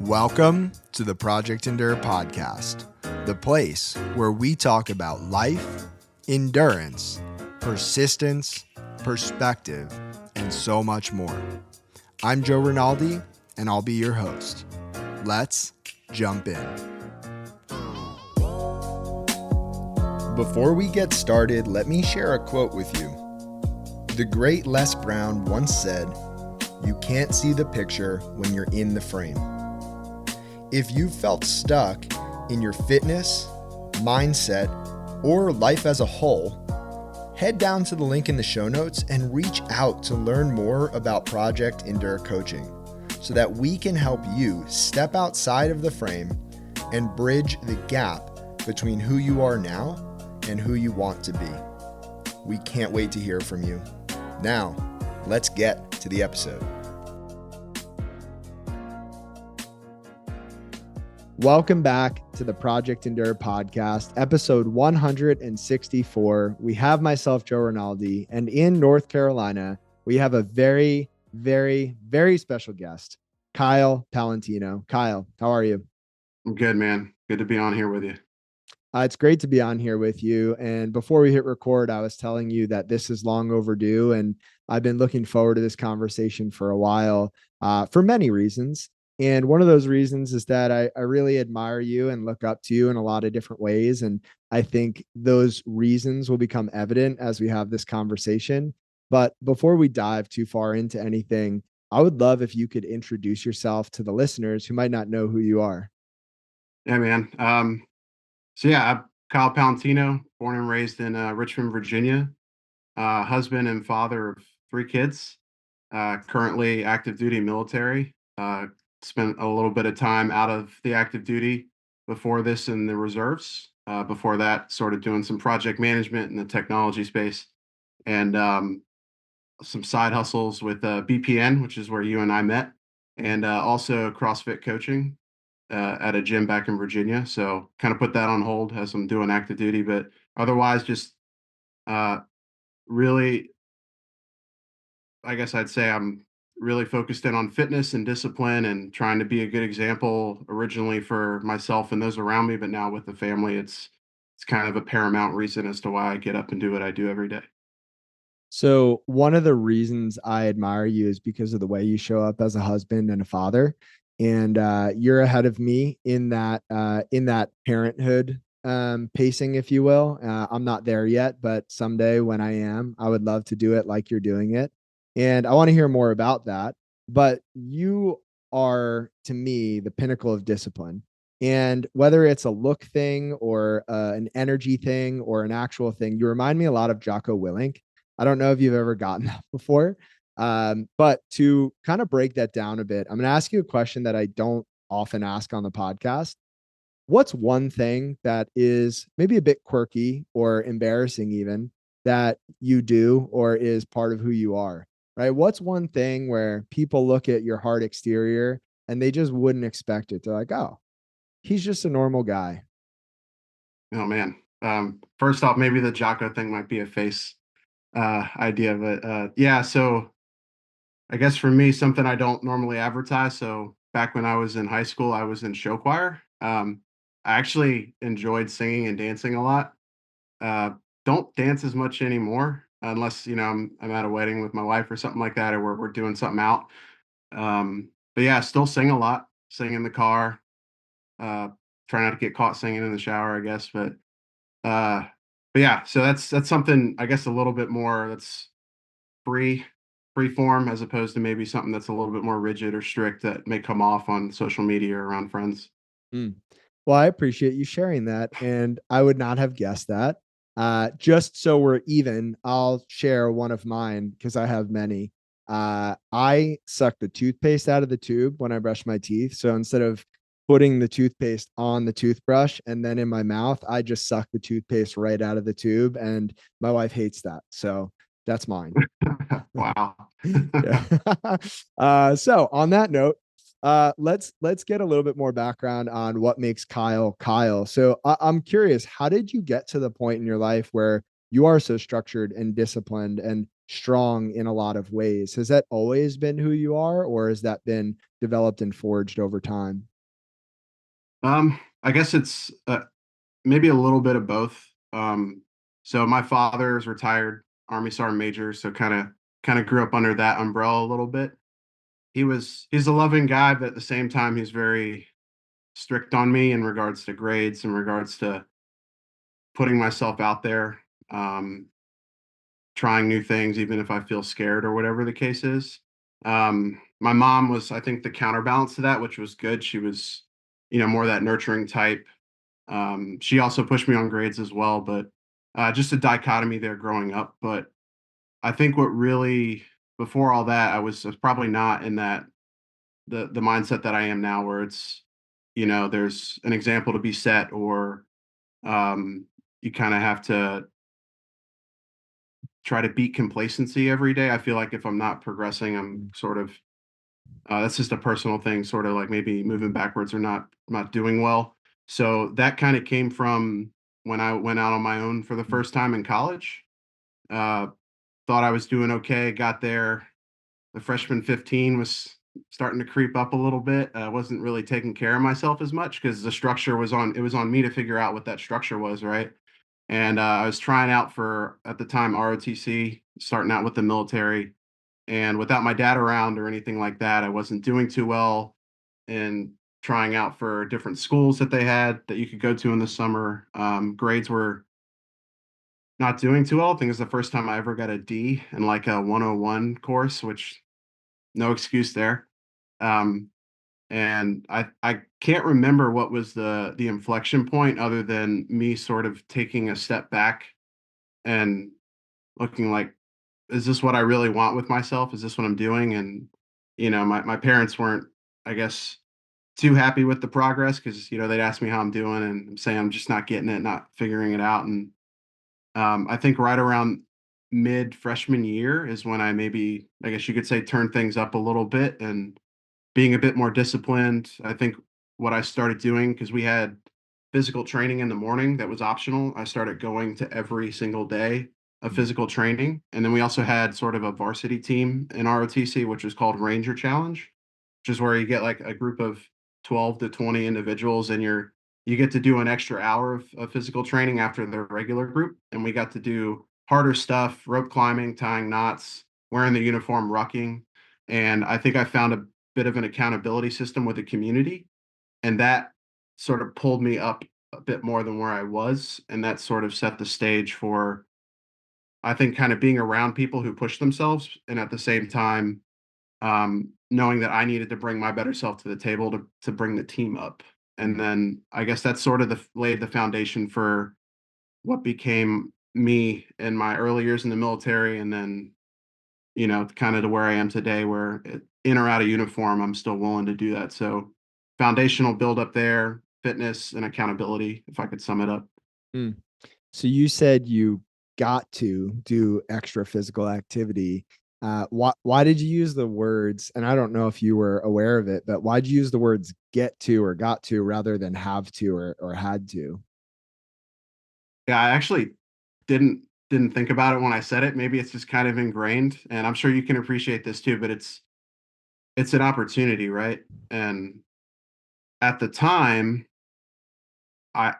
Welcome to the Project Endure podcast, the place where we talk about life, endurance, persistence, perspective, and so much more. I'm Joe Rinaldi, and I'll be your host. Let's jump in. Before we get started, let me share a quote with you. The great Les Brown once said, "You can't see the picture when you're in the frame." If you've felt stuck in your fitness, mindset, or life as a whole, head down to the link in the show notes and reach out to learn more about Project Endure Coaching so that we can help you step outside of the frame and bridge the gap between who you are now and who you want to be. We can't wait to hear from you. Now, let's get to the episode. Welcome back to the Project Endure podcast, episode 164. We have myself, Joe Rinaldi, and in North Carolina, we have a very, very, very special guest, Kyle Palentino. Kyle, how are you? I'm good, man. Good to be on here with you. It's great to be on here with you. And before we hit record, I was telling you that this is long overdue, and I've been looking forward to this conversation for a while, for many reasons. And one of those reasons is that I really admire you and look up to you in a lot of different ways. And I think those reasons will become evident as we have this conversation. But before we dive too far into anything, I would love if you could introduce yourself to the listeners who might not know who you are. Yeah, man. I'm Kyle Palentino, born and raised in Richmond, Virginia. Husband and father of 3 kids. Currently active duty military. Spent a little bit of time out of the active duty before this in the reserves. Before that, sort of doing some project management in the technology space and some side hustles with BPN, which is where you and I met, and also CrossFit coaching at a gym back in Virginia. So kind of put that on hold as I'm doing active duty, but otherwise just uh, really, I guess I'd say I'm really focused in on fitness and discipline and trying to be a good example originally for myself and those around me. But now with the family, it's kind of a paramount reason as to why I get up and do what I do every day. So one of the reasons I admire you is because of the way you show up as a husband and a father. And you're ahead of me in that parenthood pacing, if you will. I'm not there yet, but someday when I am, I would love to do it like you're doing it. And I want to hear more about that. But you are, to me, the pinnacle of discipline. And whether it's a look thing or an energy thing or an actual thing, you remind me a lot of Jocko Willink. I don't know if you've ever gotten that before. But to kind of break that down a bit, I'm going to ask you a question that I don't often ask on the podcast. What's one thing that is maybe a bit quirky or embarrassing even that you do or is part of who you are, right? What's one thing where people look at your hard exterior and they just wouldn't expect it? They're like, oh, he's just a normal guy. Oh man. First off, maybe the Jocko thing might be a face idea, but yeah. So I guess for me, something I don't normally advertise. So back when I was in high school, I was in show choir. I actually enjoyed singing and dancing a lot. Uh, don't dance as much anymore, unless I'm at a wedding with my wife or something like that, or we're doing something out. But yeah, still sing a lot. Sing in the car. Uh, Try not to get caught singing in the shower, I guess. Uh, but yeah, so that's something I guess a little bit more that's free free form as opposed to maybe something that's a little bit more rigid or strict that may come off on social media or around friends. Mm. Well, I appreciate you sharing that. And I would not have guessed that. Just so we're even, I'll share one of mine because I have many. I suck the toothpaste out of the tube when I brush my teeth. So instead of putting the toothpaste on the toothbrush and then in my mouth, I just suck the toothpaste right out of the tube. And my wife hates that. So that's mine. Wow. Yeah. So on that note, let's get a little bit more background on what makes Kyle Kyle. So I'm curious, how did you get to the point in your life where you are so structured and disciplined and strong in a lot of ways? Has that always been who you are, or has that been developed and forged over time? I guess it's maybe a little bit of both. So my father is retired Army Sergeant Major, so kind of grew up under that umbrella a little bit. He's a loving guy, but at the same time, he's very strict on me in regards to grades, in regards to putting myself out there, um, trying new things, even if I feel scared or whatever the case is. My mom was, I think, the counterbalance to that, which was good. She was, more that nurturing type. She also pushed me on grades as well, but just a dichotomy there growing up. But I think what really, before all that, I was probably not in the mindset that I am now, where it's, there's an example to be set, or you kind of have to try to beat complacency every day. I feel like if I'm not progressing, I'm Mm, sort of that's just a personal thing, sort of like maybe moving backwards or not doing well. So that kind of came from when I went out on my own for the mm, first time in college. Uh, Thought I was doing okay. Got there. The freshman 15 was starting to creep up a little bit. I wasn't really taking care of myself as much because the structure was on. It was on me to figure out what that structure was, right? And I was trying out for at the time ROTC, starting out with the military, and without my dad around or anything like that, I wasn't doing too well in trying out for different schools that they had that you could go to in the summer. Grades were not doing too well. I think it was the first time I ever got a D in like a 101 course, which no excuse there. Um, and I can't remember what was the inflection point other than me sort of taking a step back and looking like, is this what I really want with myself? Is this what I'm doing? And my parents weren't, I guess, too happy with the progress because they'd ask me how I'm doing, and I'm saying I'm just not getting it, not figuring it out. And I think right around mid freshman year is when I maybe, I guess you could say, turned things up a little bit and being a bit more disciplined. I think what I started doing, because we had physical training in the morning that was optional, I started going to every single day of mm, physical training. And then we also had sort of a varsity team in ROTC, which was called Ranger Challenge, which is where you get like a group of 12 to 20 individuals, and you get to do an extra hour of physical training after the regular group. And we got to do harder stuff, rope climbing, tying knots, wearing the uniform, rucking. And I think I found a bit of an accountability system with the community, and that sort of pulled me up a bit more than where I was, and that sort of set the stage for, I think, kind of being around people who push themselves, and at the same time, knowing that I needed to bring my better self to the table to bring the team up. And mm, then I guess that sort of laid the foundation for what became me in my early years in the military, and then kind of to where I am today, where in or out of uniform, I'm still willing to do that. So foundational build up there, fitness and accountability, if I could sum it up. mm. So you said you got to do extra physical activity. Why did you use the words? And I don't know if you were aware of it, but why'd you use the words get to or got to rather than have to or had to? Yeah, I actually didn't think about it when I said it. Maybe it's just kind of ingrained, and I'm sure you can appreciate this too, but it's an opportunity, right? And at the time, I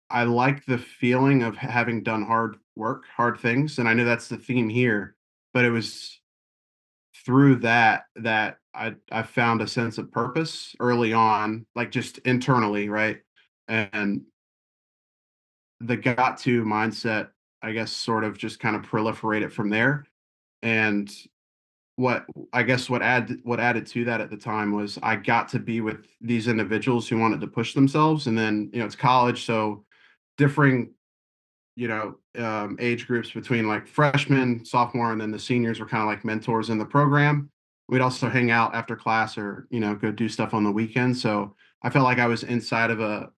I like the feeling of having done hard work, hard things, and I know that's the theme here, but it was through that I found a sense of purpose early on, like just internally, right? And the got to mindset, I guess, sort of just kind of proliferated from there. And what I guess what added to that at the time was I got to be with these individuals who wanted to push themselves. And then, it's college, so differing age groups between like freshman, sophomore, and then the seniors were kind of like mentors in the program. We'd also hang out after class, or go do stuff on the weekend. So I felt like I was inside of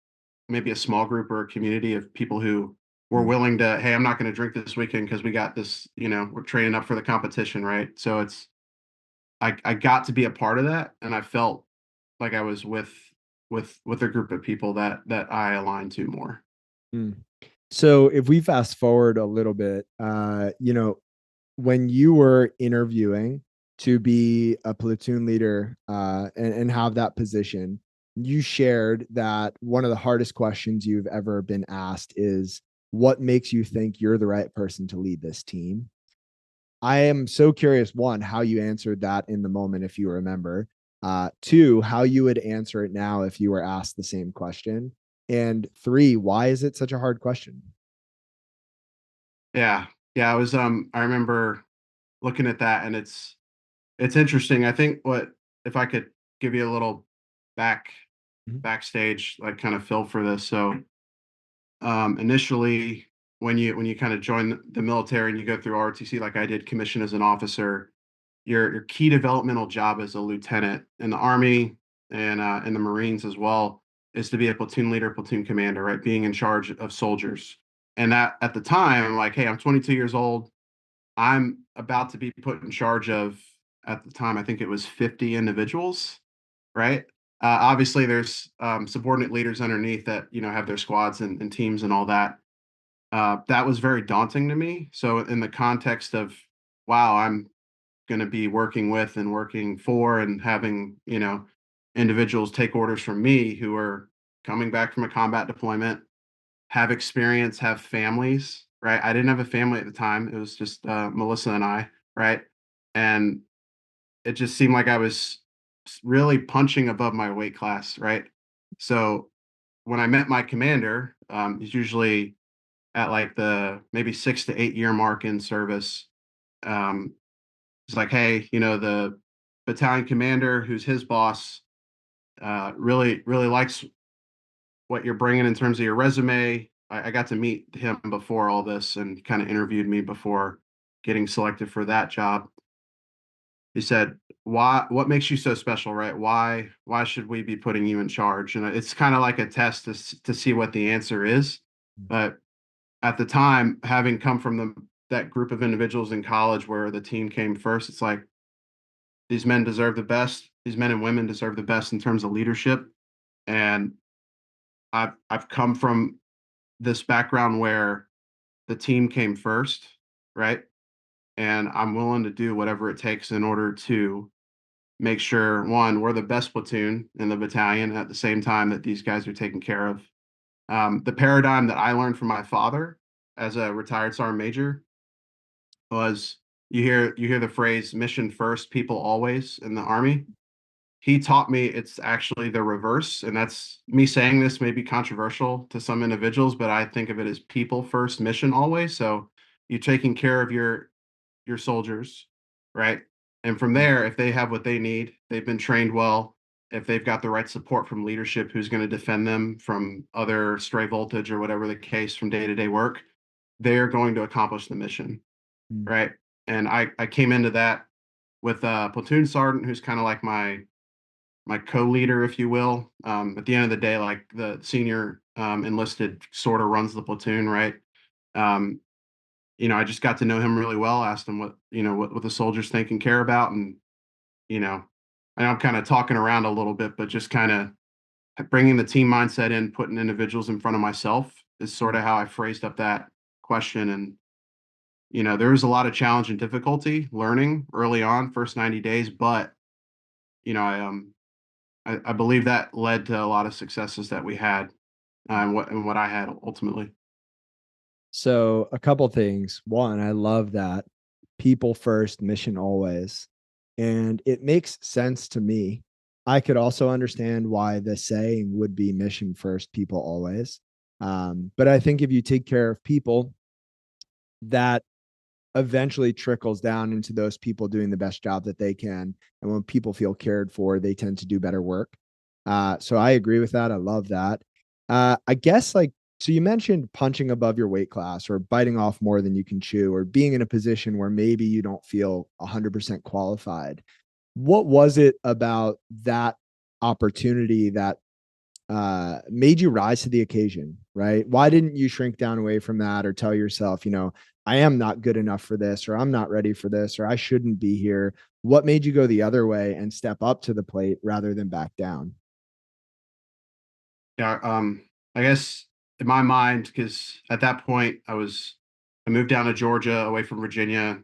maybe a small group or a community of people who were Mm, willing to, hey, I'm not going to drink this weekend because we got this, we're training up for the competition, right? So I got to be a part of that, and I felt like I was with a group of people that I aligned to more. mm. So if we fast forward a little bit, when you were interviewing to be a platoon leader and have that position, you shared that one of the hardest questions you've ever been asked is what makes you think you're the right person to lead this team? I am so curious, one, how you answered that in the moment, if you remember. Two, how you would answer it now if you were asked the same question. And three, why is it such a hard question? Yeah. Yeah, I remember looking at that, and it's interesting. I think what if I could give you a little back Mhm. backstage like kind of feel for this. So initially when you kind of join the military and you go through ROTC like I did, commission as an officer, your key developmental job as a lieutenant in the Army and in the Marines as well is to be a platoon leader, platoon commander, right? Being in charge of soldiers. And that at the time, like, hey, I'm 22 years old. I'm about to be put in charge of, at the time, I think it was 50 individuals, right? Obviously, there's subordinate leaders underneath that, have their squads and teams and all that. That was very daunting to me. So, in the context of, wow, I'm going to be working with and working for and having, individuals take orders from me who are coming back from a combat deployment, have experience, have families, right? I didn't have a family at the time. It was just Melissa and I, right? And it just seemed like I was really punching above my weight class, right? So when I met my commander, he's usually at like the maybe 6 to 8 year mark in service. Um, it's like, hey, the battalion commander, who's his boss, really likes what you're bringing in terms of your resume. I got to meet him before all this and kind of interviewed me before getting selected for that job. He said, "Why? What makes you so special, right? Why should we be putting you in charge?" And it's kind of like a test to see what the answer is. But at the time, having come from that group of individuals in college where the team came first, it's like these men deserve the best. These men and women deserve the best in terms of leadership. And I've come from this background where the team came first, right? And I'm willing to do whatever it takes in order to make sure, one, we're the best platoon in the battalion at the same time that these guys are taken care of. The paradigm that I learned from my father as a retired sergeant major was you hear the phrase mission first, people always in the Army. He taught me it's actually the reverse. And that's me saying this may be controversial to some individuals, but I think of it as people first, mission always. So you're taking care of your soldiers, right? And from there, if they have what they need, they've been trained well, if they've got the right support from leadership who's going to defend them from other stray voltage or whatever the case from day-to-day work, they're going to accomplish the mission, Mm. right? And I came into that with a platoon sergeant who's kind of like my co-leader, if you will. At the end of the day, like the senior enlisted sort of runs the platoon, right? Um, I just got to know him really well, asked him what the soldiers think and care about. And, you know, I know I'm kind of talking around a little bit, but just kind of bringing the team mindset in, putting individuals in front of myself is sort Mm. of how I phrased up that question. And, there was a lot of challenge and difficulty learning early on, first 90 days, but, you know, I believe that led to a lot of successes that we had and what I had ultimately. So, a couple things. One, I love that people first, mission always. And it makes sense to me. I could also understand why the saying would be mission first, people always. But I think if you take care of people, that eventually trickles down into those people doing the best job that they can. And when people feel cared for, they tend to do better work. So I agree with that. I love that. I guess so you mentioned punching above your weight class or biting off more than you can chew or being in a position where maybe you don't feel 100% qualified. What was it about that opportunity that made you rise to the occasion, right? Why didn't you shrink down away from that or tell yourself, I am not good enough for this, or I'm not ready for this, or I shouldn't be here? What made you go the other way and step up to the plate rather than back down? Yeah, I guess in my mind, because at that point I moved down to Georgia, away from Virginia.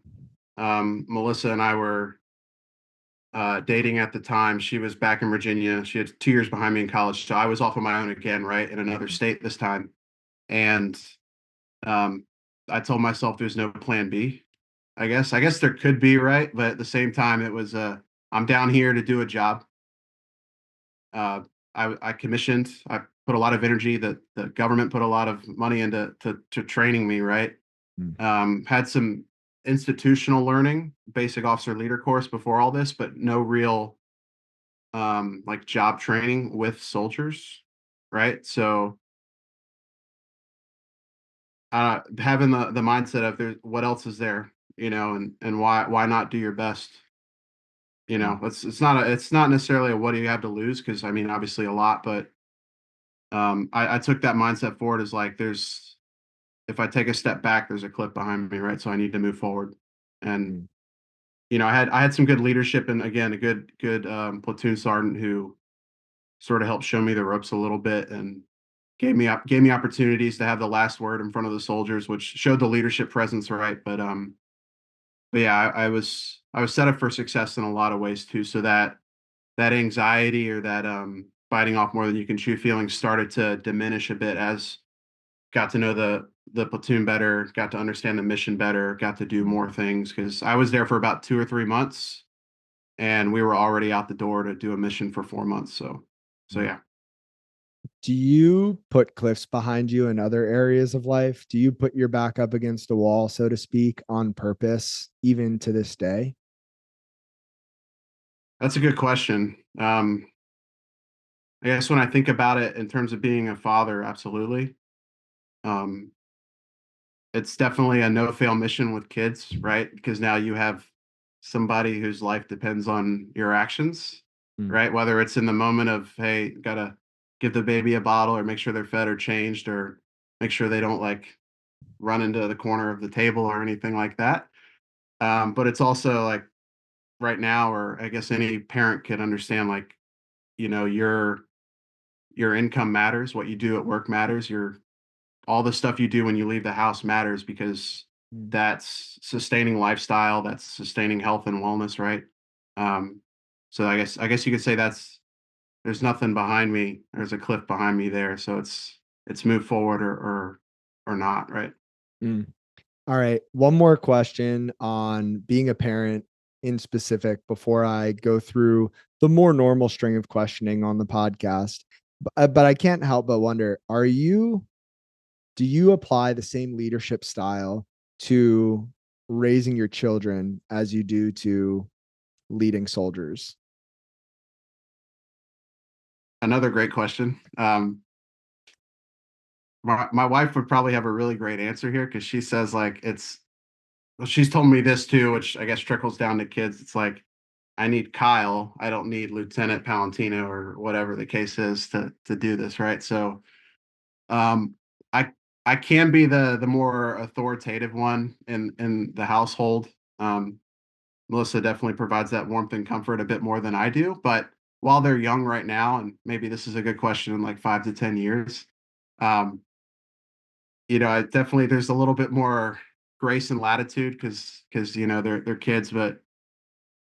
Melissa and I were dating at the time. She was back in Virginia. She had 2 years behind me in college, so I was off on my own again, right, in another state this time. And um, I told myself there's no plan B. I guess there could be, right, but at the same time, it was I'm down here to do a job. Uh, I commissioned. I put a lot of energy. The government put a lot of money into to training me, right. Mm, Had some institutional learning, basic officer leader course before all this, but no real like job training with soldiers, right? So having the mindset of there's what else is there, and why not do your best? mm, It's not necessarily a what do you have to lose, because I mean obviously a lot, but I took that mindset forward as like there's if I take a step back, there's a cliff behind me, right? So I need to move forward. And mm, I had some good leadership, and again a good platoon sergeant who sort of helped show me the ropes a little bit and gave me opportunities to have the last word in front of the soldiers, which showed the leadership presence, right? But yeah, I was set up for success in a lot of ways too. So that anxiety or that biting off more than you can chew feeling started to diminish a bit as got to know the platoon better, got to understand the mission better, got to do mm, more things, because I was there for about 2 or 3 months, and we were already out the door to do a mission for 4 months. So mm. yeah. Do you put cliffs behind you in other areas of life? Do you put your back up against a wall, so to speak, on purpose, even to this day? That's a good question. I guess when I think about it in terms of being a father, absolutely. Um, it's definitely a no-fail mission with kids, right? Because now you have somebody whose life depends on your actions, Mm, right? Whether it's in the moment of, hey, gotta give the baby a bottle or make sure they're fed or changed or make sure they don't like run into the corner of the table or anything like that. But it's also like right now, or I guess any parent could understand, like, you know, your income matters, what you do at work matters, your all the stuff you do when you leave the house matters, because mm, that's sustaining lifestyle, that's sustaining health and wellness, right? Um, so I guess you could say that's there's nothing behind me. There's a cliff behind me there. So it's move forward or not, right? mm. All right. One more question on being a parent in specific before I go through the more normal string of questioning on the podcast. But I can't help but wonder, do you apply the same leadership style to raising your children as you do to leading soldiers? Another great question. My wife would probably have a really great answer here, because she says like well, she's told me this too, which I guess trickles down to kids. It's like I need Kyle. I don't need Lieutenant Palentino or whatever the case is to do this, right? So um I I can be the more authoritative one in the household. Um Melissa definitely provides that warmth and comfort a bit more than I do, but while they're young right now, and maybe this is a good question in like 5 to 10 years, um, I definitely there's a little bit more grace and latitude, because they're kids, but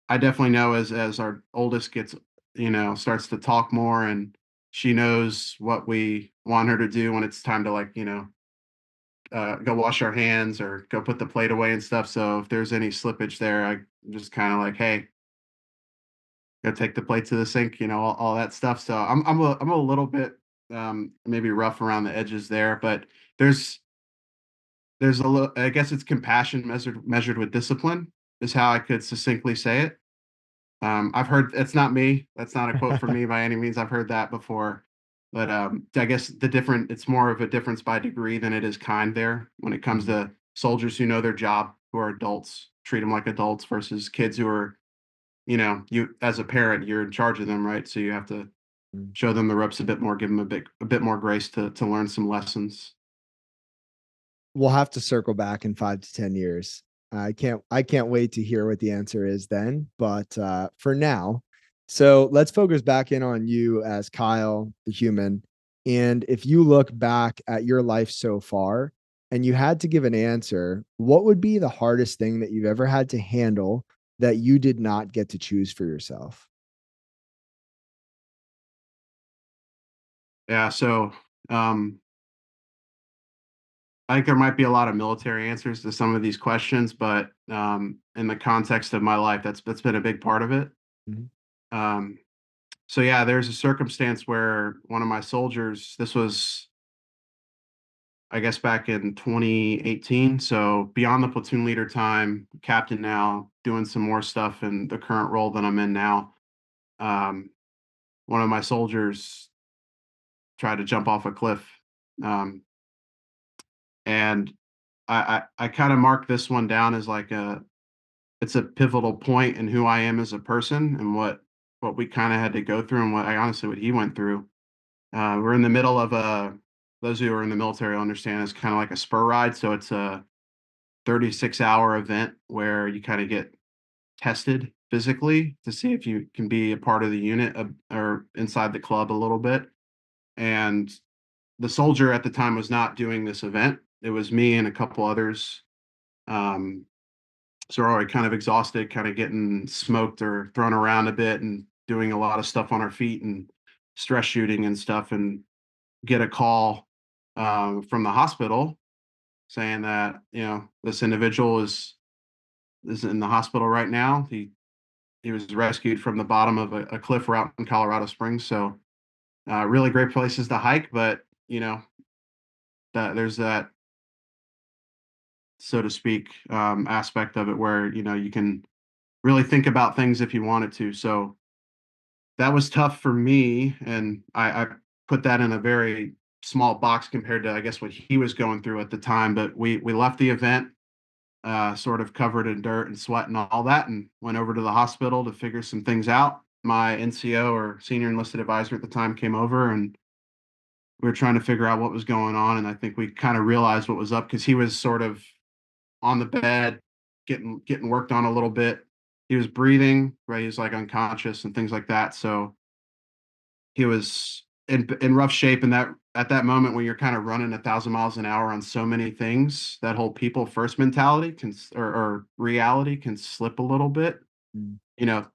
I definitely know as our oldest gets, starts to talk more, and she knows what we want her to do when it's time to, like, go wash our hands or go put the plate away and stuff. So if there's any slippage there, I just kind of like, hey, go take the plate to the sink, all that stuff. So I'm a little bit maybe rough around the edges there, but there's there's a little, I guess it's compassion measured with discipline is how I could succinctly say it. I've heard it's not me. That's not a quote from me by any means. I've heard that before, but I guess it's more of a difference by degree than it is kind there when it comes Mm, to soldiers who know their job, who are adults, treat them like adults, versus kids who are, you as a parent, you're in charge of them, right? So you have to mm. show them the ropes a bit more, give them a bit more grace to learn some lessons. We'll have to circle back in 5 to 10 years. I can't wait to hear what the answer is then. But for now, so let's focus back in on you as Kyle, the human. And if you look back at your life so far and you had to give an answer, what would be the hardest thing that you've ever had to handle that you did not get to choose for yourself? Yeah. So, um, I think there might be a lot of military answers to some of these questions, but in the context of my life, that's been a big part of it. Mhm. Um, so yeah, there's a circumstance where one of my soldiers, this was, I guess, back in 2018. So beyond the platoon leader time, captain now, doing some more stuff in the current role that I'm in now. Um, One of my soldiers tried to jump off a cliff, um, and I kind of mark this one down as like a it's a pivotal point in who I am as a person and what we kind of had to go through and what he went through. We're in the middle of a those who are in the military understand it's kind of like a spur ride. So it's a 36-hour event where you kind of get tested physically to see if you can be a part of the unit or inside the club a little bit. And the soldier at the time was not doing this event. It was me and a couple others. Um, so we're already kind of exhausted, kind of getting smoked or thrown around a bit and doing a lot of stuff on our feet and stress shooting and stuff, and get a call from the hospital saying that this individual is in the hospital right now. He was rescued from the bottom of a cliff route in Colorado Springs. So really great places to hike, but that there's that, so to speak, aspect of it where you can really think about things if you wanted to. So that was tough for me, and I put that in a very small box compared to, I guess, what he was going through at the time. But we left the event, sort of covered in dirt and sweat and all that, and went over to the hospital to figure some things out. My NCO, or senior enlisted advisor at the time, came over, and we were trying to figure out what was going on. And I think we kind of realized what was up because he was sort of on the bed, getting worked on a little bit. He was breathing, right? He was like unconscious and things like that. So he was in rough shape. And that at that moment when you're kind of running 1,000 miles an hour on so many things, that whole people first mentality or reality can slip a little bit. Mm.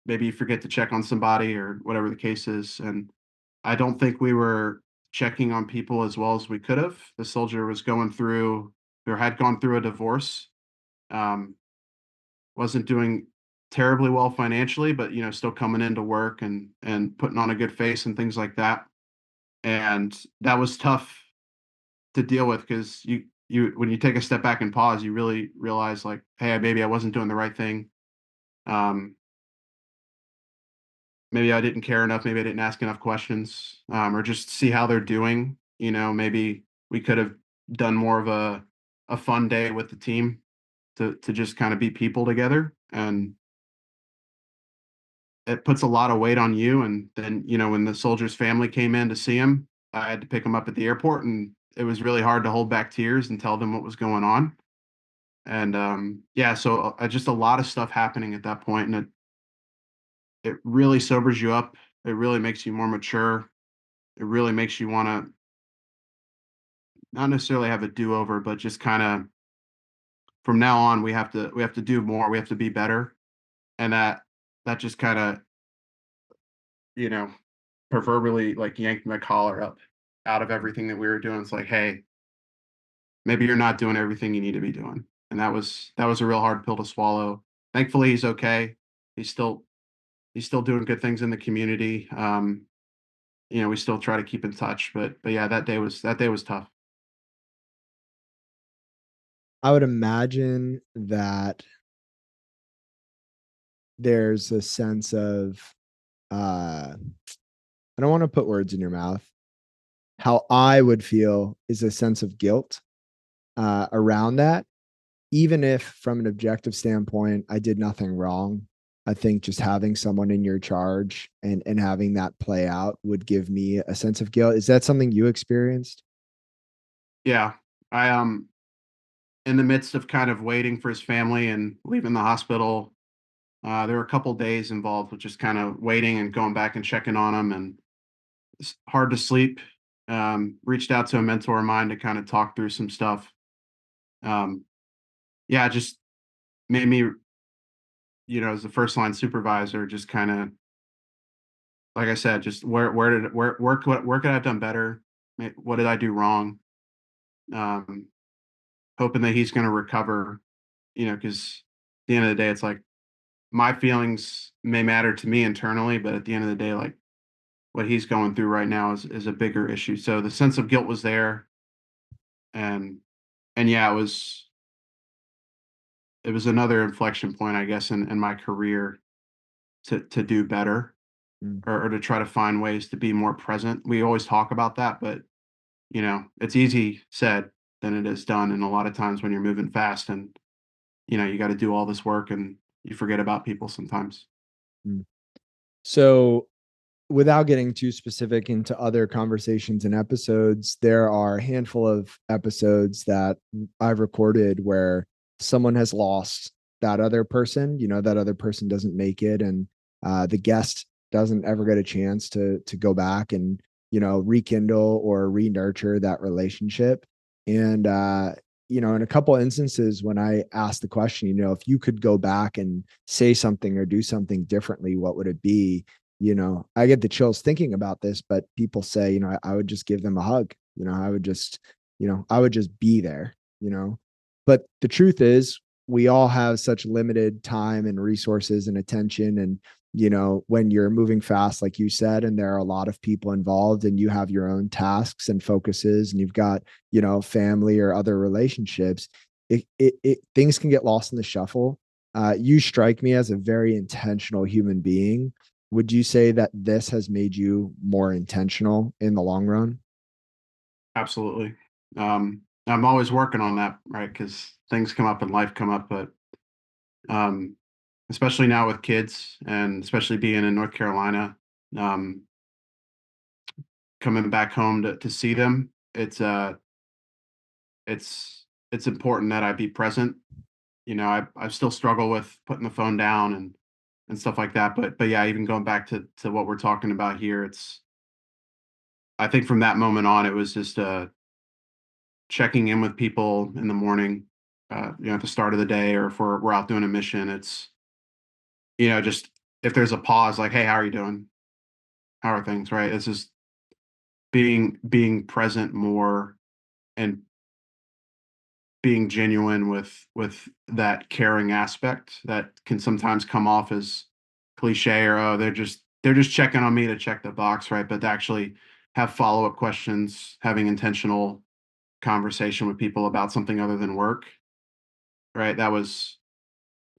Maybe you forget to check on somebody or whatever the case is. And I don't think we were checking on people as well as we could have. The soldier was going through or had gone through a divorce. Um, wasn't doing terribly well financially, but still coming into work and putting on a good face and things like that. And that was tough to deal with because you when you take a step back and pause, you really realize, like, hey, maybe I wasn't doing the right thing. Um, Maybe I didn't care enough. Maybe I didn't ask enough questions, or just see how they're doing. Maybe we could have done more of a fun day with the team to just kind of be people together. And it puts a lot of weight on you. And then, when the soldier's family came in to see him, I had to pick him up at the airport, and it was really hard to hold back tears and tell them what was going on. And yeah, so just a lot of stuff happening at that point, and it really sobers you up. It really makes you more mature. It really makes you want to not necessarily have a do over, but just kind of from now on we have to do more. We have to be better, and that just kind of you know proverbially, like, yanked my collar up out of everything that we were doing. It's like, hey, maybe you're not doing everything you need to be doing. And that was a real hard pill to swallow. Thankfully, he's okay. He's still he's still doing good things in the community. We still try to keep in touch, but yeah, that day was tough. I would imagine that there's a sense of, I don't want to put words in your mouth. How I would feel is a sense of guilt around that, even if from an objective standpoint, I did nothing wrong. I think just having someone in your charge and having that play out would give me a sense of guilt. Is that something you experienced? Yeah. I In the midst of kind of waiting for his family and leaving the hospital, there were a couple days involved with just kind of waiting and going back and checking on him, and it's hard to sleep. Reached out to a mentor of mine to kind of talk through some stuff. Um, yeah, it just made me. as the first line supervisor, just kind of, like I said, just where could I have done better? What did I do wrong? Um, Hoping that he's going to recover, because at the end of the day, it's like my feelings may matter to me internally, but at the end of the day, like what he's going through right now is a bigger issue. So the sense of guilt was there, and yeah, it was another inflection point, I guess, in my career to do better, Mm, or to try to find ways to be more present. We always talk about that, but it's easy said than it is done. And a lot of times when you're moving fast and you got to do all this work and you forget about people sometimes. mm. So without getting too specific into other conversations and episodes, there are a handful of episodes that I've recorded where someone has lost that other person, that other person doesn't make it. And the guest doesn't ever get a chance to go back and, rekindle or re-nurture that relationship. And in a couple of instances when I asked the question, if you could go back and say something or do something differently, what would it be? I get the chills thinking about this, but people say, I would just give them a hug. I would just be there, but the truth is we all have such limited time and resources and attention. And, when you're moving fast, like you said, and there are a lot of people involved and you have your own tasks and focuses and you've got, family or other relationships, things can get lost in the shuffle. You strike me as a very intentional human being. Would you say that this has made you more intentional in the long run? Absolutely. I'm always working on that, right? Because things come up and life come up, but um, especially now with kids, and especially being in North Carolina, um, coming back home to see them, it's important that I be present. I still struggle with putting the phone down and stuff like that. But yeah, even going back to what we're talking about here, I think from that moment on, it was just checking in with people in the morning, at the start of the day, or if we're out doing a mission. It's just if there's a pause, like, hey, how are you doing? How are things? Right? It's just being present more, and being genuine with that caring aspect that can sometimes come off as cliche, or, oh, they're just checking on me to check the box, right? But to actually have follow-up questions, having intentional conversation with people about something other than work, right? That was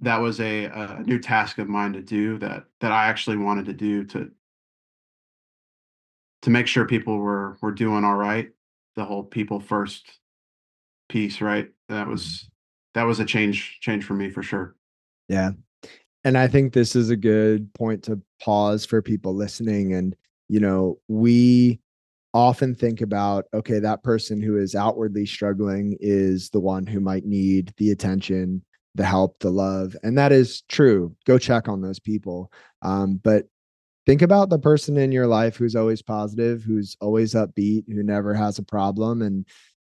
a new task of mine to do, that I actually wanted to do, to make sure people were doing all right. The whole people first piece, right? That was a change for me for sure. Yeah. And I think this is a good point to pause for people listening. And, we often think about, okay, that person who is outwardly struggling is the one who might need the attention, the help, the love. And that is true. Go check on those people. But think about the person in your life who's always positive, who's always upbeat, who never has a problem. And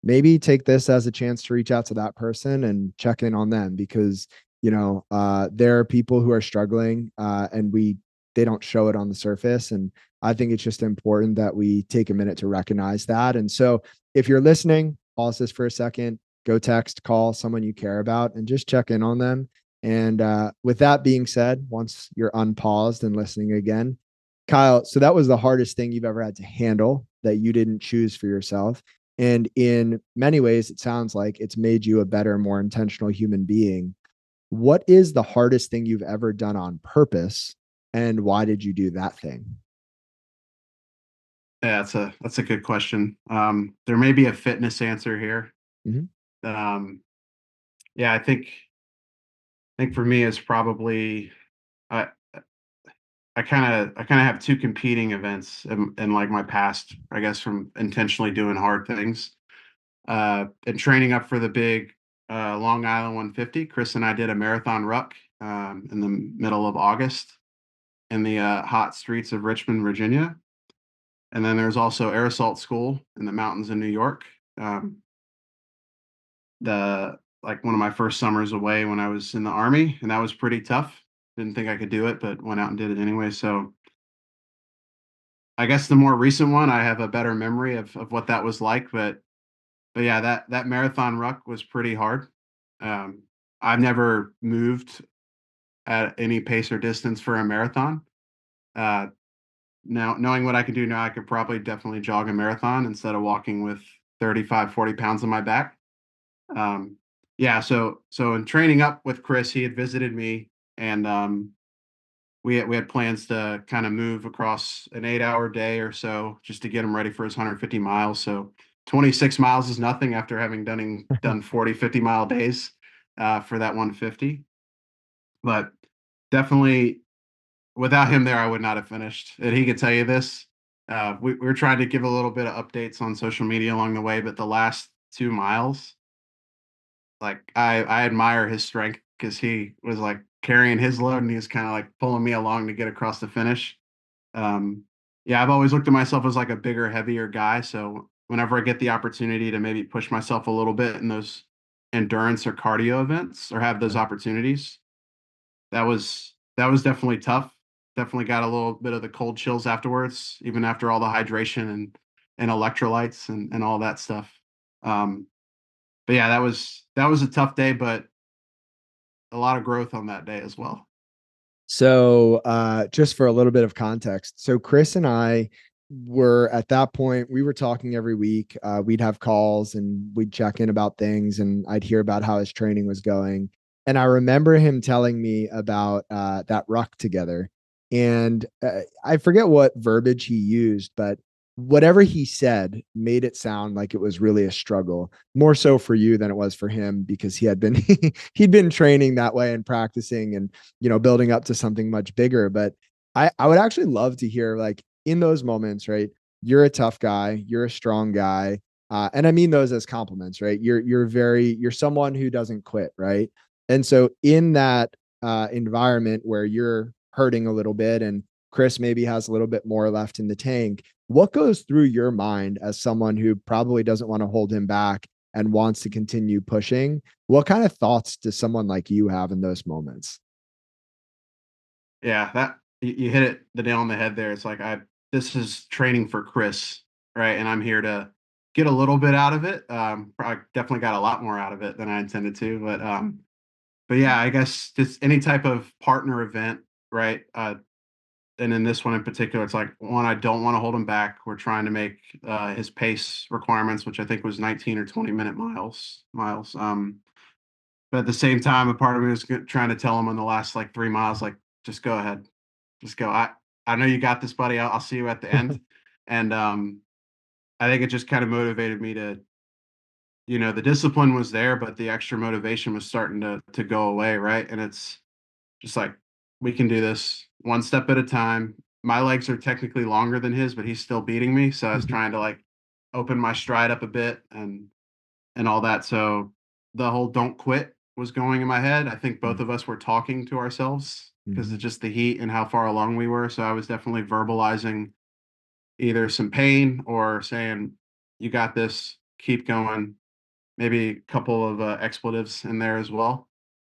maybe take this as a chance to reach out to that person and check in on them because, there are people who are struggling and they don't show it on the surface. And I think it's just important that we take a minute to recognize that. And so if you're listening, pause this for a second, go text, call someone you care about, and just check in on them. And with that being said, once you're unpaused and listening again, Kyle, so that was the hardest thing you've ever had to handle that you didn't choose for yourself. And in many ways, it sounds like it's made you a better, more intentional human being. What is the hardest thing you've ever done on purpose? And why did you do that thing? Yeah, that's a good question. There may be a fitness answer here. Mhm. Um, yeah, I think for me is probably, I I kind of have two competing events in like my past, I guess, from intentionally doing hard things. And training up for the big Long Island 150. Chris and I did a marathon ruck in the middle of August in the hot streets of Richmond, Virginia. And then there's also air assault school in the mountains in New York. Um, the Like one of my first summers away when I was in the army, and that was pretty tough. Didn't think I could do it, but went out and did it anyway. So I guess the more recent one, I have a better memory of what that was like. But yeah, that marathon ruck was pretty hard. Um, I've never moved at any pace or distance for a marathon. Uh, Now, knowing what I can do now, I could probably definitely jog a marathon instead of walking with 35, 40 pounds on my back. Um, yeah, so in training up with Chris, he had visited me, and we had plans to kind of move across an 8-hour day or so just to get him ready for his 150 miles. So 26 miles is nothing after having done 40, 50-mile days for that 150. But definitely without him there, I would not have finished. And he could tell you this. We were trying to give a little bit of updates on social media along the way, but the last 2 miles, like I admire his strength because he was like carrying his load and he was kind of like pulling me along to get across the finish. Um, yeah, I've always looked at myself as like a bigger, heavier guy. So whenever I get the opportunity to maybe push myself a little bit in those endurance or cardio events or have those opportunities, that was definitely tough. Definitely got a little bit of the cold chills afterwards, even after all the hydration and electrolytes and all that stuff. Um, but yeah, that was a tough day, but a lot of growth on that day as well. So, just for a little bit of context, so Chris and I were at that point, we were talking every week. We'd have calls and we'd check in about things, and I'd hear about how his training was going. And I remember him telling me about that ruck together. And I forget what verbiage he used, but whatever he said made it sound like it was really a struggle, more so for you than it was for him because he had been he'd been training that way and practicing and building up to something much bigger. But I would actually love to hear, like, in those moments, right? You're a tough guy, you're a strong guy. And I mean those as compliments, right? You're someone who doesn't quit, right? And so in that environment where you're hurting a little bit and Chris maybe has a little bit more left in the tank, what goes through your mind as someone who probably doesn't want to hold him back and wants to continue pushing? What kind of thoughts does someone like you have in those moments? Yeah, that you hit it the nail on the head there. It's like I this is training for Chris, right? And I'm here to get a little bit out of it. I definitely got a lot more out of it than I intended to, but yeah, I guess just any type of partner event, right? And in this one in particular, it's like one, I don't want to hold him back. We're trying to make his pace requirements, which I think was 19 or 20-minute miles. But at the same time, a part of me was trying to tell him on the last like 3 miles, like, just go ahead, just go. I know you got this, buddy. I'll see you at the end. And I think it just kind of motivated me to, the discipline was there, but the extra motivation was starting to go away, right? And it's just like, we can do this one step at a time. My legs are technically longer than his, but he's still beating me. So I was trying to like open my stride up a bit and all that. So the whole don't quit was going in my head. I think both of us were talking to ourselves because of Mhm. just the heat and how far along we were. So I was definitely verbalizing either some pain or saying, you got this, keep going. Maybe a couple of expletives in there as well.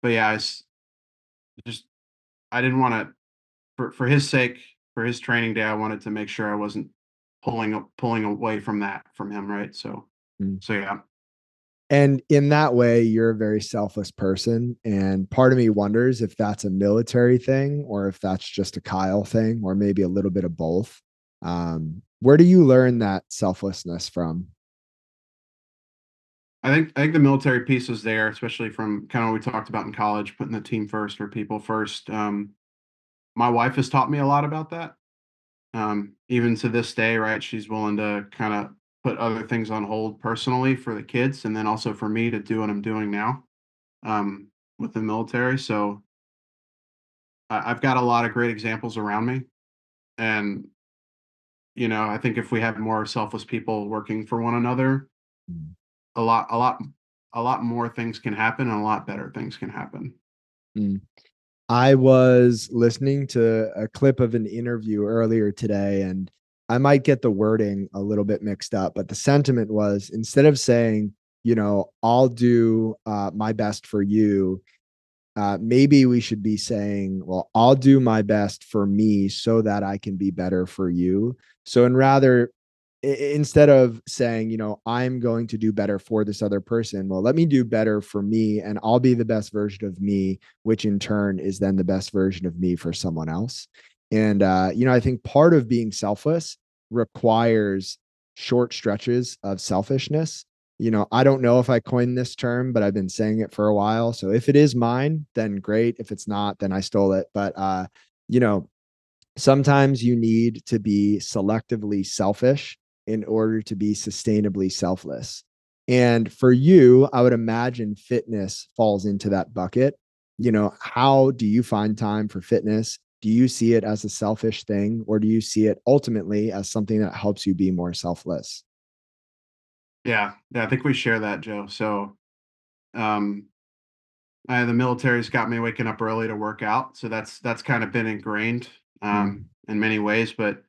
But yeah, just I didn't want to for his sake, for his training day, I wanted to make sure I wasn't pulling away from that from him, right? So Mhm. so yeah. And in that way, you're a very selfless person. And part of me wonders if that's a military thing or if that's just a Kyle thing or maybe a little bit of both. Where do you learn that selflessness from? I think the military piece was there, especially from kind of what we talked about in college, putting the team first or people first. My wife has taught me a lot about that. Even to this day, right? She's willing to kind of put other things on hold personally for the kids, and then also for me to do what I'm doing now um, with the military. So I've got a lot of great examples around me, and I think if we have more selfless people working for one another, Mm. a lot, a lot, a lot more things can happen, and a lot better things can happen. Mm. I was listening to a clip of an interview earlier today, and I might get the wording a little bit mixed up, but the sentiment was, instead of saying, I'll do my best for you, maybe we should be saying, well, I'll do my best for me so that I can be better for you. So, and rather, instead of saying, I'm going to do better for this other person, well, let me do better for me and I'll be the best version of me, which in turn is then the best version of me for someone else. And, I think part of being selfless requires short stretches of selfishness. I don't know if I coined this term, but I've been saying it for a while. So if it is mine, then great. If it's not, then I stole it. But you know, sometimes you need to be selectively selfish in order to be sustainably selfless. And for you, I would imagine fitness falls into that bucket. How do you find time for fitness? Do you see it as a selfish thing, or do you see it ultimately as something that helps you be more selfless? Yeah, yeah, I think we share that, Joe. So, um, the military's got me waking up early to work out, so that's kind of been ingrained Mm, in many ways. But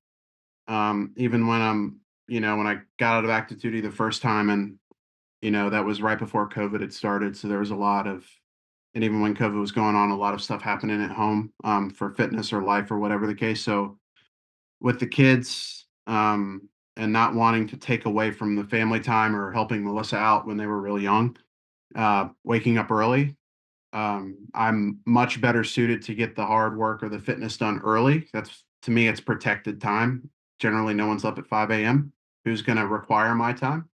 even when when I got out of active duty the first time, and that was right before COVID had started, so there was a lot of, and even when COVID was going on, a lot of stuff happening at home for fitness or life or whatever the case. So with the kids, and not wanting to take away from the family time or helping Melissa out when they were real young, waking up early. I'm much better suited to get the hard work or the fitness done early. That's, to me, it's protected time. Generally, no one's up at 5 a.m. who's going to require my time.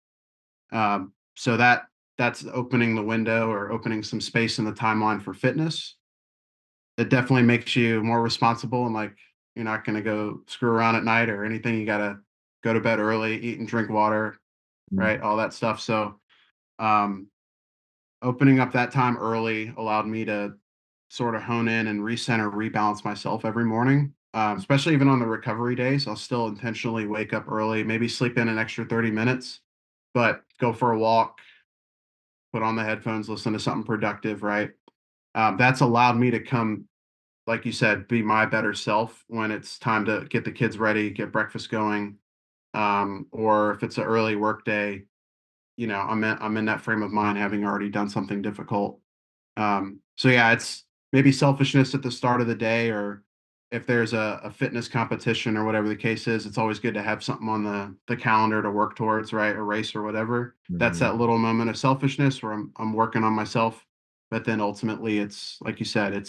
So that's opening the window or opening some space in the timeline for fitness. It definitely makes you more responsible, and like you're not going to go screw around at night or anything. You got to go to bed early, eat and drink water, mm. right? All that stuff. So um, opening up that time early allowed me to sort of hone in and recenter, rebalance myself every morning. Especially even on the recovery days, I'll still intentionally wake up early, maybe sleep in an extra 30 minutes, but go for a walk, put on the headphones, listen to something productive, right? That's allowed me to come, like you said, be my better self when it's time to get the kids ready, get breakfast going, or if it's an early work day, I'm in that frame of mind having already done something difficult. So yeah, it's maybe selfishness at the start of the day, or if there's a fitness competition or whatever the case is, it's always good to have something on the calendar to work towards, right? A race or whatever. That's Mhm. that little moment of selfishness where I'm working on myself. But then ultimately it's like you said,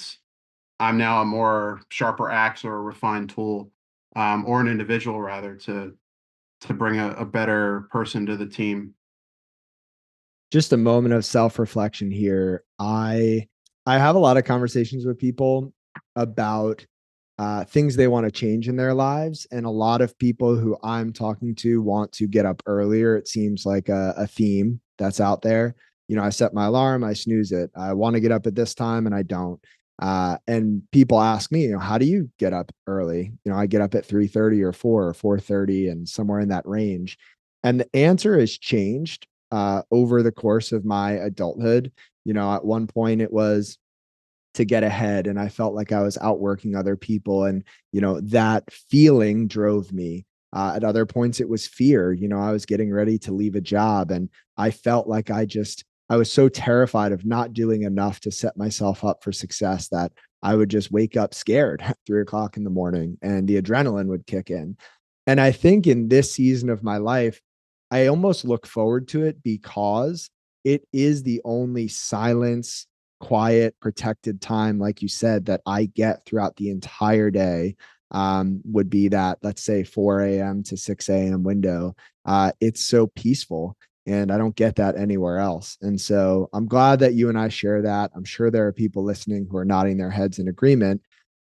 I'm now a more sharper axe or a refined tool, or an individual rather, to bring a better person to the team. Just a moment of self-reflection here. I have a lot of conversations with people about things they want to change in their lives, and a lot of people who I'm talking to want to get up earlier. It seems like a theme that's out there. I set my alarm, I snooze it. I want to get up at this time, and I don't. And people ask me, how do you get up early? I get up at 3:30 or 4 or 4:30, and somewhere in that range. And the answer has changed over the course of my adulthood. At one point it was to get ahead, and I felt like I was outworking other people, and that feeling drove me. At other points it was fear. I was getting ready to leave a job, and I felt like I was so terrified of not doing enough to set myself up for success that I would just wake up scared at 3 o'clock in the morning and the adrenaline would kick in. And I think in this season of my life, I almost look forward to it because it is the only silence, quiet, protected time, like you said, that I get throughout the entire day. Would be that, let's say, 4 a.m. to 6 a.m. window. It's so peaceful, and I don't get that anywhere else. And so I'm glad that you and I share that. I'm sure there are people listening who are nodding their heads in agreement.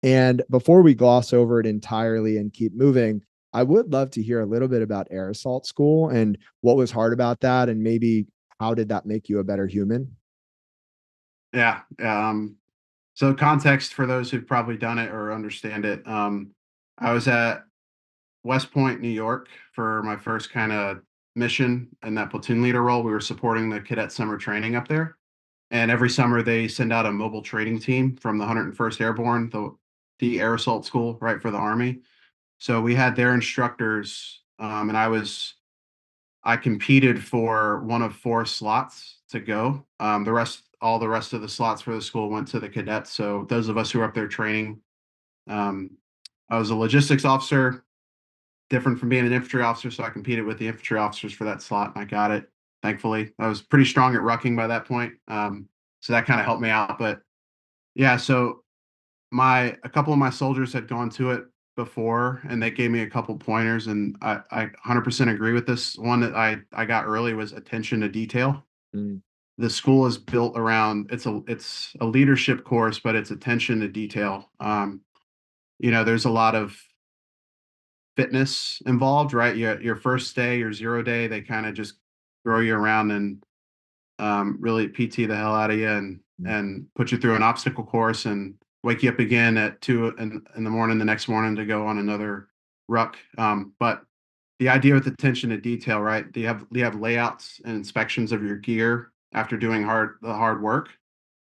And before we gloss over it entirely and keep moving, I would love to hear a little bit about air assault school and what was hard about that, and maybe how did that make you a better human? Yeah. So context for those who've probably done it or understand it. I was at West Point, New York for my first kind of mission in that platoon leader role. We were supporting the cadet summer training up there. And every summer they send out a mobile training team from the 101st Airborne, the air assault school, right, for the Army. So we had their instructors, and I competed for one of four slots to go. The rest all the rest of the slots for the school went to the cadets. So those of us who were up there training, um, I was a logistics officer, different from being an infantry officer. So I competed with the infantry officers for that slot and I got it. Thankfully, I was pretty strong at rucking by that point. So that kind of helped me out. But yeah, so my a couple of my soldiers had gone to it before and they gave me a couple pointers and I 100% agree with this. One that I got early was attention to detail. Mm, The school is built around it's a leadership course, but it's attention to detail. There's a lot of fitness involved, right? Your first day, your 0 day, they kind of just throw you around and really PT the hell out of you mm, and put you through an obstacle course and wake you up again at 2 in the morning the next morning to go on another ruck. But the idea with attention to detail, right? You have layouts and inspections of your gear after doing the hard work,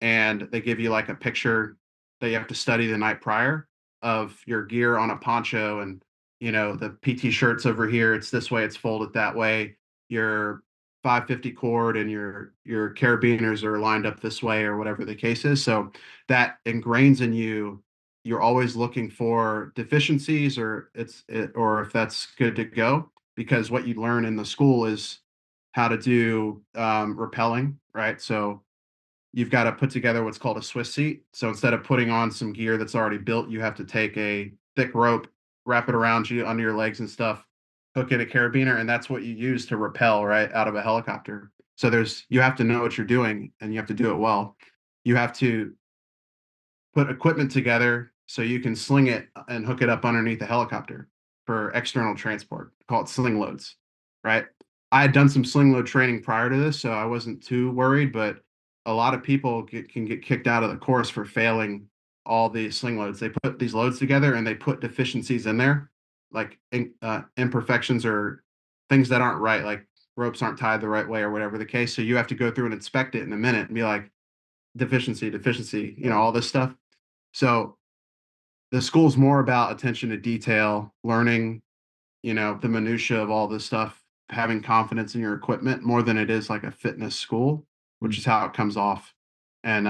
and they give you like a picture that you have to study the night prior of your gear on a poncho and the PT shirts over here, it's this way, it's folded that way. Your 550 cord and your carabiners are lined up this way or whatever the case is. So that ingrains in you, you're always looking for deficiencies or if that's good to go, because what you learn in the school is how to do rappelling, right? So you've got to put together what's called a Swiss seat. So instead of putting on some gear that's already built, you have to take a thick rope, wrap it around you under your legs and stuff, hook in a carabiner, and that's what you use to rappel right out of a helicopter. So you have to know what you're doing and you have to do it well. You have to put equipment together so you can sling it and hook it up underneath a helicopter for external transport. Call it sling loads, right? I had done some sling load training prior to this, so I wasn't too worried. But a lot of people can get kicked out of the course for failing all these sling loads. They put these loads together and they put deficiencies in there, like imperfections or things that aren't right, like ropes aren't tied the right way or whatever the case. So you have to go through and inspect it in a minute and be like, deficiency, deficiency, yeah. all this stuff. So the school's more about attention to detail, learning, the minutia of all this stuff, having confidence in your equipment more than it is like a fitness school, which Mm. is how it comes off. And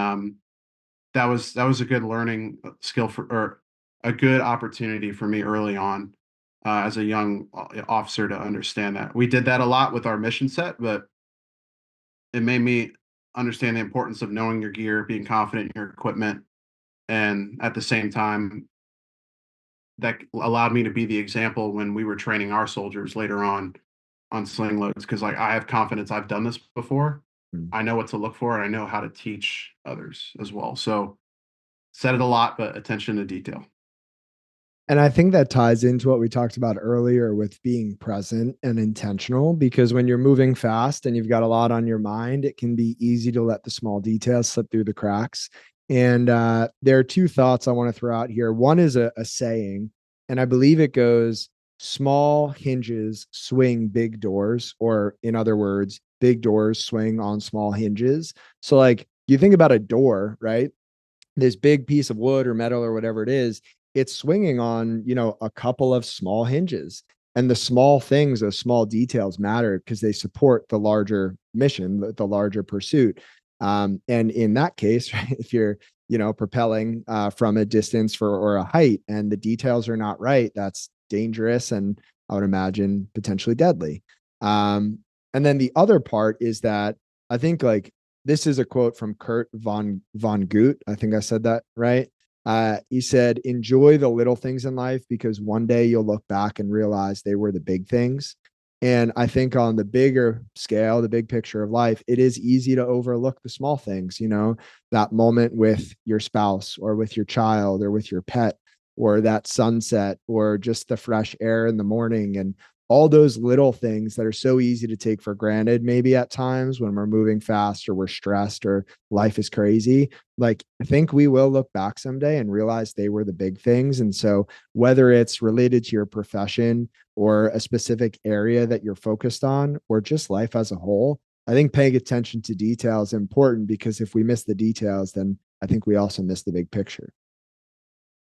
that was a good learning skill or a good opportunity for me early on as a young officer to understand that. We did that a lot with our mission set, but it made me understand the importance of knowing your gear, being confident in your equipment, and at the same time that allowed me to be the example when we were training our soldiers later on sling loads, because like I have confidence, I've done this before, Mm. I know what to look for and I know how to teach others as well. So said it a lot, but attention to detail. And I think that ties into what we talked about earlier with being present and intentional, because when you're moving fast and you've got a lot on your mind, it can be easy to let the small details slip through the cracks. And there are two thoughts I want to throw out here. One is a saying, and I believe it goes, small hinges swing big doors, or in other words, big doors swing on small hinges. So, like, you think about a door, right? This big piece of wood or metal or whatever it is, it's swinging on, a couple of small hinges. And the small things, those small details matter because they support the larger mission, the larger pursuit. And in that case, right, if you're, propelling from a distance or a height and the details are not right, that's dangerous and I would imagine potentially deadly. And then the other part is that I think like this is a quote from Kurt von Goot. I think I said that right. He said, "Enjoy the little things in life because one day you'll look back and realize they were the big things." And I think on the bigger scale, the big picture of life, it is easy to overlook the small things. That moment with your spouse or with your child or with your pet, or that sunset, or just the fresh air in the morning, and all those little things that are so easy to take for granted, maybe at times when we're moving fast or we're stressed or life is crazy. Like, I think we will look back someday and realize they were the big things. And so, whether it's related to your profession or a specific area that you're focused on, or just life as a whole, I think paying attention to detail is important, because if we miss the details, then I think we also miss the big picture.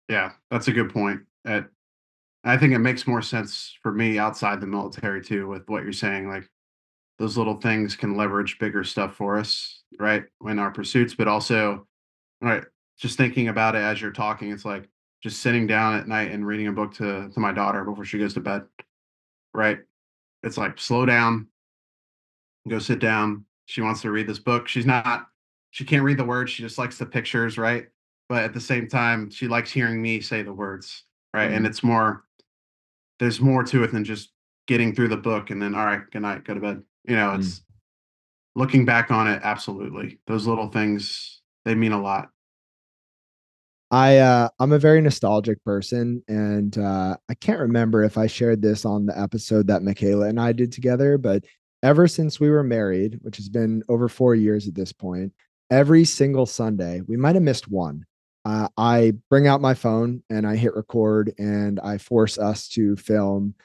Yeah, that's a good point. I think it makes more sense for me outside the military too, with what you're saying. Like those little things can leverage bigger stuff for us. right? In our pursuits, but also, right, just thinking about it as you're talking, it's like just sitting down at night and reading a book to my daughter before she goes to bed, right? It's like slow down, go sit down. She wants to read this book. She can't read the words. She just likes the pictures, right? But at the same time, she likes hearing me say the words, right? And Mm, it's more, there's more to it than just getting through the book and then, all right, good night, go to bed. mm. It's looking back on it, absolutely. Those little things, they mean a lot. I'm a very nostalgic person, and I can't remember if I shared this on the episode that Michaela and I did together, but ever since we were married, which has been over 4 years at this point, every single Sunday, we might have missed one. I bring out my phone and I hit record and I force us to film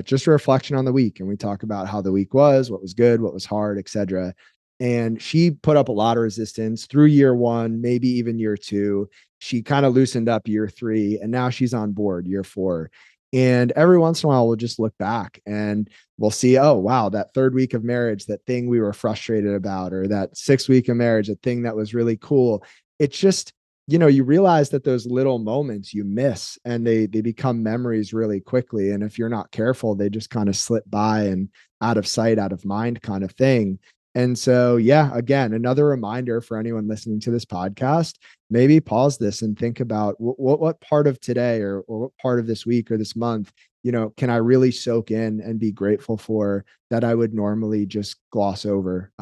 just a reflection on the week, and we talk about how the week was, what was good, what was hard, etc. And she put up a lot of resistance through year one, maybe even year two. She kind of loosened up year three, and now she's on board year four. And every once in a while, we'll just look back and we'll see, oh, wow, that third week of marriage, that thing we were frustrated about, or that 6 week of marriage, a thing that was really cool. It's just, you realize that those little moments you miss, and they become memories really quickly. And if you're not careful, they just kind of slip by and out of sight, out of mind kind of thing. And so, yeah, again, another reminder for anyone listening to this podcast, maybe pause this and think about what part of today, or what part of this week or this month, can I really soak in and be grateful for, that I would normally just gloss over,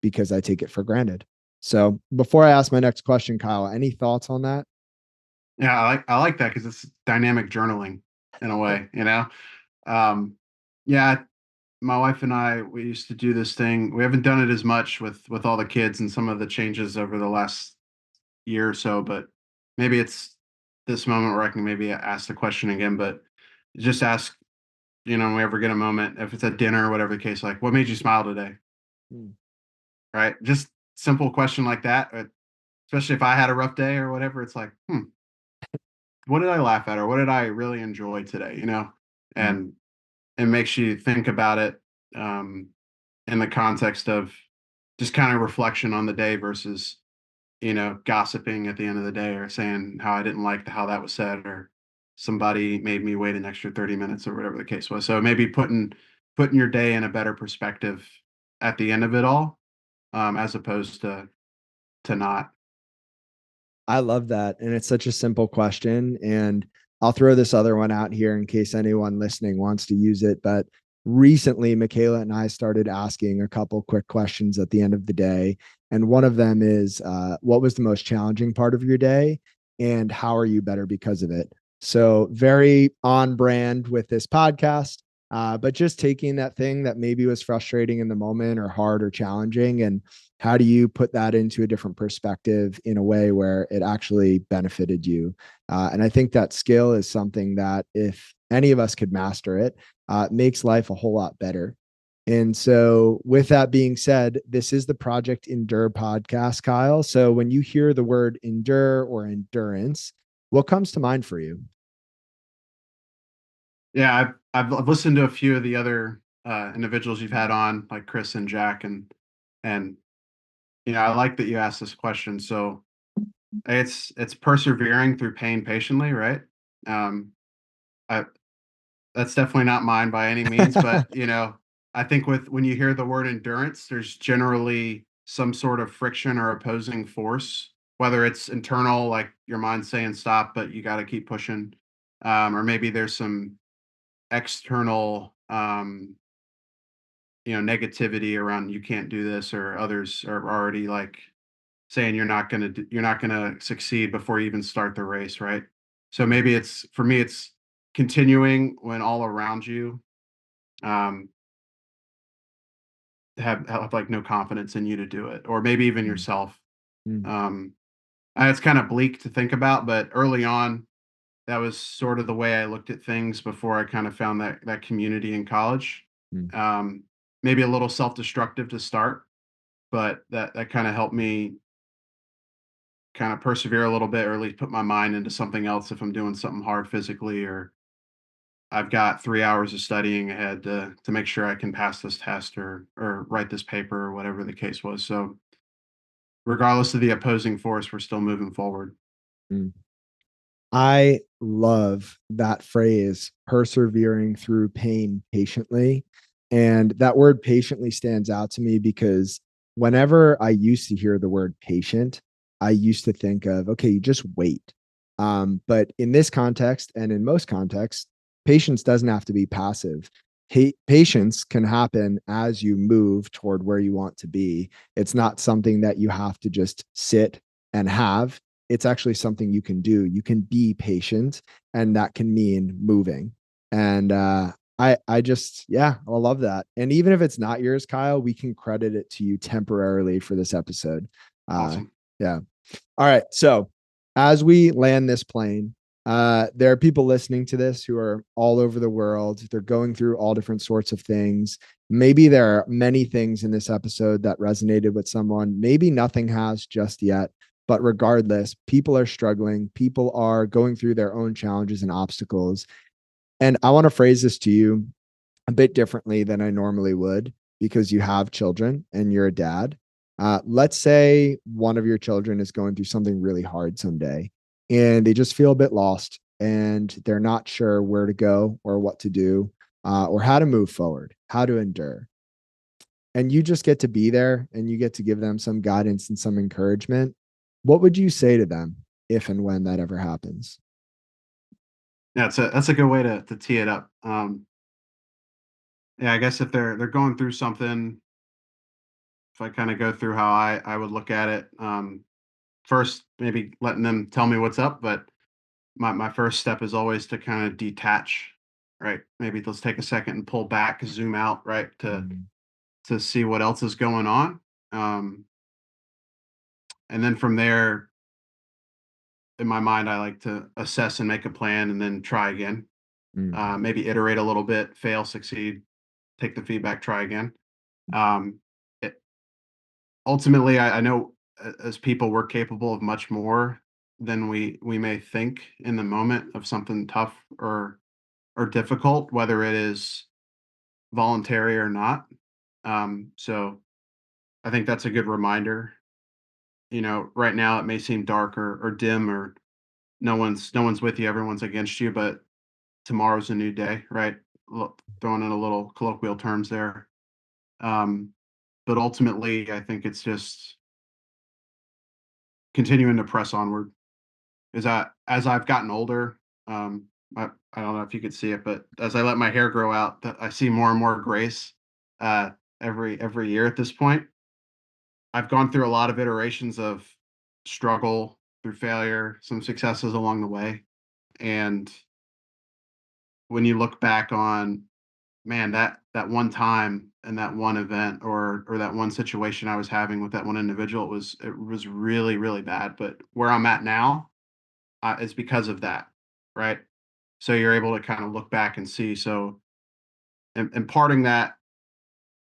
because I take it for granted. So before I ask my next question, Kyle, any thoughts on that? Yeah, I like that because it's dynamic journaling in a way, you know? Um, yeah, my wife and I, we used to do this thing. We haven't done it as much with all the kids and some of the changes over the last year or so, but maybe it's this moment where I can maybe ask the question again, but just ask, when we ever get a moment, if it's at dinner or whatever the case, like, what made you smile today? Mm, Right? Just simple question like that. Especially if I had a rough day or whatever, it's like, what did I laugh at or what did I really enjoy today? mm. And it makes you think about it, um, in the context of just kind of reflection on the day versus, gossiping at the end of the day or saying how I didn't like how that was said or somebody made me wait an extra 30 minutes or whatever the case was. So maybe putting your day in a better perspective at the end of it all, as opposed to not. I love that. And it's such a simple question. And I'll throw this other one out here in case anyone listening wants to use it. But recently, Michaela and I started asking a couple quick questions at the end of the day. And one of them is, what was the most challenging part of your day? And how are you better because of it? So, very on brand with this podcast. But just taking that thing that maybe was frustrating in the moment or hard or challenging, and how do you put that into a different perspective in a way where it actually benefited you? And I think that skill is something that if any of us could master it, makes life a whole lot better. And so, with that being said, this is the Project Endure podcast, Kyle. So, when you hear the word endure or endurance, what comes to mind for you? Yeah, I've listened to a few of the other individuals you've had on, like Chris and Jack, and I like that you asked this question. So it's persevering through pain patiently, right? Um, I That's definitely not mine by any means, but I think with when you hear the word endurance, there's generally some sort of friction or opposing force, whether it's internal, like your mind saying stop, but you got to keep pushing, or maybe there's some external, negativity around you can't do this, or others are already like saying you're not gonna succeed before you even start the race, right? So maybe it's for me, it's continuing when all around you um, have like no confidence in you to do it, or maybe even Mm, yourself. mm, Um, it's kind of bleak to think about, but early on, that was sort of the way I looked at things before I kind of found that community in college. mm. Um, Maybe a little self-destructive to start, but that kind of helped me kind of persevere a little bit, or at least put my mind into something else if I'm doing something hard physically, or I've got 3 hours of studying ahead to make sure I can pass this test or write this paper or whatever the case was. So regardless of the opposing force, we're still moving forward. Mm. I love that phrase, persevering through pain patiently. And that word patiently stands out to me because whenever I used to hear the word patient, I used to think of, okay, you just wait. But in this context and in most contexts, patience doesn't have to be passive. Patience can happen as you move toward where you want to be. It's not something that you have to just sit and have. It's actually something you can do. You can be patient, and that can mean moving. And I just, yeah, I love that. And even if it's not yours, Kyle, we can credit it to you temporarily for this episode. Uh, Awesome. yeah. All right. So as we land this plane, there are people listening to this who are all over the world. They're going through all different sorts of things. Maybe there are many things in this episode that resonated with someone. Maybe nothing has just yet. But regardless, people are struggling. People are going through their own challenges and obstacles. And I want to phrase this to you a bit differently than I normally would because you have children and you're a dad. Let's say one of your children is going through something really hard someday and they just feel a bit lost and they're not sure where to go or what to do or how to move forward, how to endure. And you just get to be there and you get to give them some guidance and some encouragement. What would you say to them if and when that ever happens? Yeah, that's a good way to tee it up. Yeah, I guess if they're going through something, if I kind of go through how I would look at it, first maybe letting them tell me what's up, but my first step is always to kind of detach, right? Maybe let's take a second and pull back, zoom out, right, Mm, to see what else is going on. Um, and then from there, in my mind, I like to assess and make a plan and then try again. mm, Maybe iterate a little bit, fail, succeed, take the feedback, try again. Um, it, ultimately, I know as people, we're capable of much more than we may think in the moment of something tough or difficult, whether it is voluntary or not. So I think that's a good reminder. You know, right now it may seem dark or dim or no one's with you, everyone's against you, but tomorrow's a new day, right? Throwing in a little colloquial terms there. Um, but ultimately, I think it's just continuing to press onward. Is that as I've gotten older, um, I don't know if you could see it, but as I let my hair grow out, that I see more and more grace uh, every year at this point. I've gone through a lot of iterations of struggle through failure, some successes along the way, and when you look back on, man, that one time and that one event or that one situation I was having with that one individual, it was really really bad. But where I'm at now is because of that, right? So you're able to kind of look back and see. So imparting that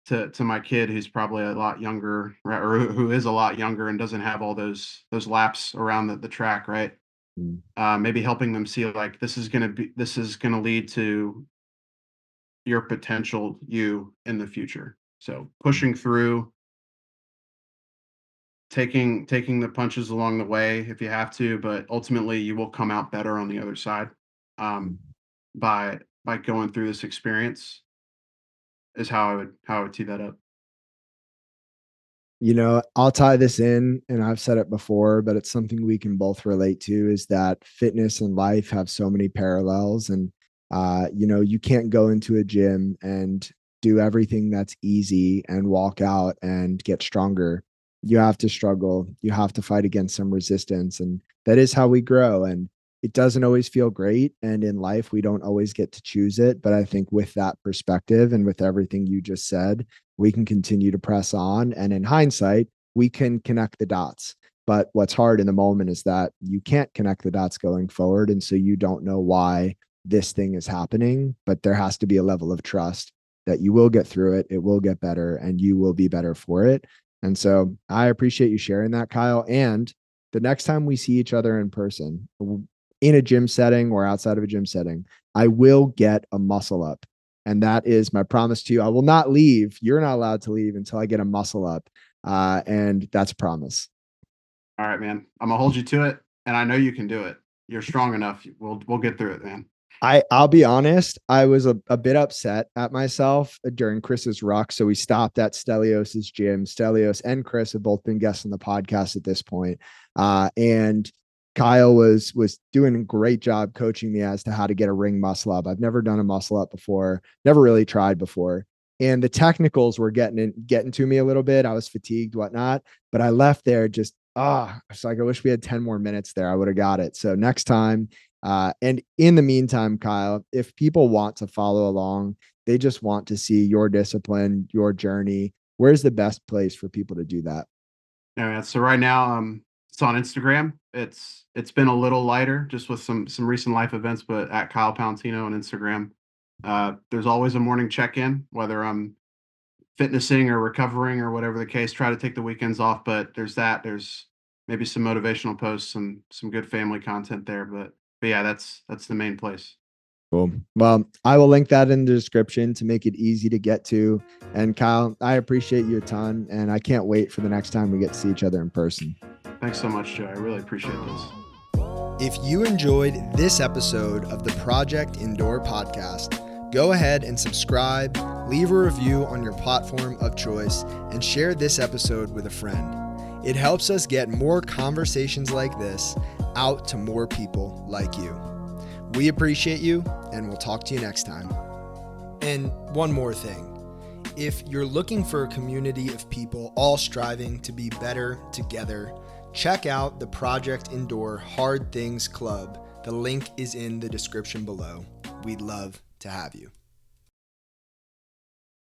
to my kid who's probably a lot younger, right, or who is a lot younger and doesn't have all those laps around the track, right? mm, Maybe helping them see like this is gonna lead to your potential you in the future. So mm, pushing through, taking the punches along the way if you have to, but ultimately you will come out better on the other side um, mm. by going through this experience is how I would tee that up. You know, I'll tie this in, and I've said it before, but it's something we can both relate to is that fitness and life have so many parallels. And, you know, you can't go into a gym and do everything that's easy and walk out and get stronger. You have to struggle, you have to fight against some resistance. And that is how we grow. And it doesn't always feel great. And in life, we don't always get to choose it. But I think with that perspective and with everything you just said, we can continue to press on. And in hindsight, we can connect the dots. But what's hard in the moment is that you can't connect the dots going forward. And so you don't know why this thing is happening, but there has to be a level of trust that you will get through it, it will get better, and you will be better for it. And so I appreciate you sharing that, Kyle. And the next time we see each other in person, in a gym setting or outside of a gym setting, I will get a muscle up. And that is my promise to you. I will not leave. You're not allowed to leave until I get a muscle up. And that's a promise. All right, man. I'm gonna hold you to it, and I know you can do it. You're strong enough. We'll get through it, man. I'll be honest, I was a bit upset at myself during Chris's ruck. So we stopped at Stelios's gym. Stelios and Chris have both been guests on the podcast at this point. And Kyle was doing a great job coaching me as to how to get a ring muscle up. I've never done a muscle up before, never really tried before. And the technicals were getting to me a little bit. I was fatigued, whatnot, but I left there just it's like I wish we had 10 more minutes there. I would have got it. So next time, and in the meantime, Kyle, if people want to follow along, they just want to see your discipline, your journey, where's the best place for people to do that? Yeah, man. So right now, it's on Instagram. It's been a little lighter just with some recent life events, but at Kyle Palentino on Instagram. There's always a morning check-in, whether I'm fitnessing or recovering or whatever the case. Try to take the weekends off, but there's that. There's maybe some motivational posts, some good family content there. But yeah, that's the main place. Cool. Well, I will link that in the description to make it easy to get to. And Kyle, I appreciate you a ton, and I can't wait for the next time we get to see each other in person. Thanks so much, Joe. I really appreciate this. If you enjoyed this episode of the Project Indoor podcast, go ahead and subscribe, leave a review on your platform of choice, and share this episode with a friend. It helps us get more conversations like this out to more people like you. We appreciate you, and we'll talk to you next time. And one more thing. If you're looking for a community of people all striving to be better together, check out the Project Indoor Hard Things Club. The link is in the description below. We'd love to have you.